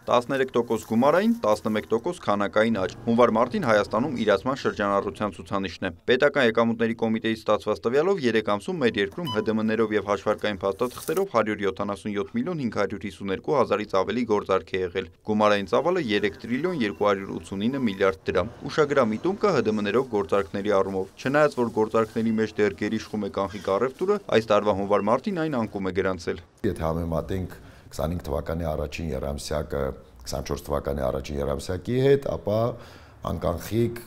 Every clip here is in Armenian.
13% գումարային, 11% քանակային աճ։ Հունվար-մարտին Հայաստանում իրացման շրջանառության ցուցանիշն է։ Պետական եկամուտների կոմիտեից ստացված տվյալով 3 ամսում մեր երկրում ՀԴՄ-ներով եւ հաշվարկային փաստաթղթերով 177 միլիոն 552 հազարից ավելի գործարք է եղել։ Գումարային ծավալը 3 տրիլիոն 289 միլիարդ դրամ։ Ուշագրավ միտում կա ՀԴՄ-ներով գործարքների առումով։ Չնայած որ գործարքների մեջ դեռ գերիշխում է կանխիկ առևտուրը, այս տարվա հունվար-մարտին այն անկում է գրանցել։ Եթե համեմատենք 25 թվականի առաջին երամսյակը 24 թվականի առաջին երամսյակի հետ, ապա անկանխիկ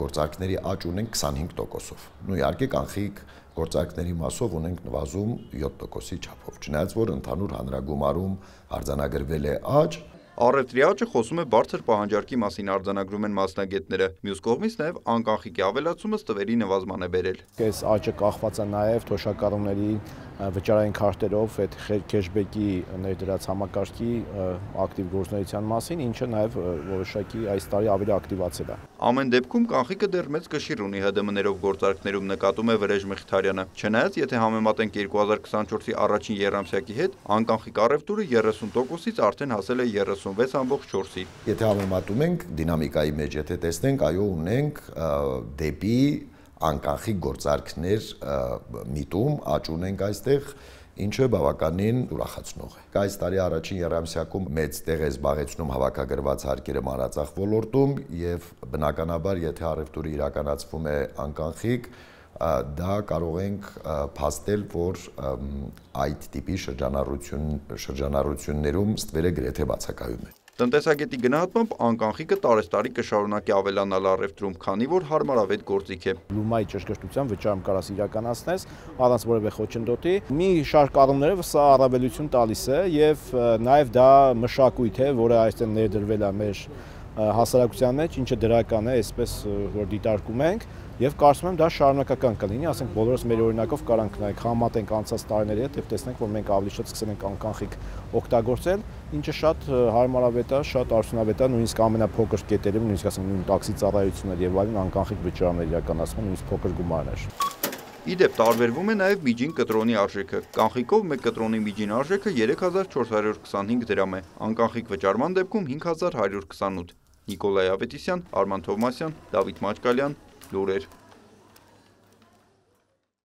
գործարքների աճ ունենք 25%-ով։ Նույն իհարկե կանխիկ գործարքների մասով ունենք նվազում 7%-ի չափով։ Չնայած որ ընդհանուր հանրագումարում արձանագրվել է աճ, Առևտրի աճը խոսում է բարձր պահանջարկի մասին արձանագրում են մասնագետները։ Մյուս կողմից նաև անկանխիկի ավելացումը ստվերի նվազման է բերել։ Այս աճը կախված է նաև թոշակառուների վճարային քարտերով այդ քեշբեքի ներդրած համակարգի ակտիվ գործունեության մասին, ինչը նաև որոշակի այս տարի ավելի ակտիվացել է։ Ամեն դեպքում կանխիկը դեռ մեծ կշիռ ունի ՀԴՄ-ներով գործարքներում, նկատում է Վրեժ Մխիթարյանը։ Չնայած եթե համեմատենք 2024-ի առաջին եռամսյակի հետ, անկանխիկ առևտուրը 30%-ից արդեն հասել է 36.4-ի։ Եթե համեմատում ենք դինամիկայի մեջ, եթե տեսնենք, այո, ունենք դեպի անկանխիկ գործարքներ միտում, աճ ունենք այստեղ, ինչը բավականին ուրախացնող է։ Այս տարի առաջին եռամսյակում մեծ տեղ է զբաղեցնում հավաքագրված հարկերը մանրածախ ոլորտում եւ բնականաբար եթե առևտուրը իրականացվում է անկանխիկ, դա կարող ենք փաստել, որ այդ տիպի շրջանառություններում ստվերը գրեթե բացակայում է։ Տնտեսագետի գնահատմամբ անկանխիկը տարեստարի կշարունակի ավելանալ առևտրում, քանի որ հարմարավետ գործիք է։ Լումայի ճշգրտության վճարում կարաս իրականացնես առանց որևէ խոչընդոտի։ Մի շարք առումներով սա առավելություն տալիս է եւ նաեւ դա մշակույթ է, որը այստեղ ներդրվել է մեր հասարակության մեջ, ինչը դրական է, այսպես որ դիտարկում ենք եւ կարծում եմ դա շարունակական կլինի, ասենք բոլորս մեր օրինակով կարանք նայենք համատենք անցած տարիների հետ եւ տեսնենք, որ մենք ավելի շատ սկսել ենք անկանխիկ օգտագործել, ինչը շատ հարմարավետ է, շատ արդյունավետ է, նույնիսկ ամենափոքր կետերում, նույնիսկ ասենք նույն տաքսի ծառայություններ եւ այլն անկանխիկ վճարումներ իրականացվում, նույնիսկ փոքր գումարներ։ Իդեպ տարբերվում է նաև միջին կտրոնի արժեքը։ Կանխիկով 1 կտրոնի միջին արժեքը 3425 դրամ է, անկանխիկ վճարման դեպքում 5128։ Նիկոլայ Ավետիսյան, Արման Թովմասյան, Դավիթ Մաչկալյան, լուրեր։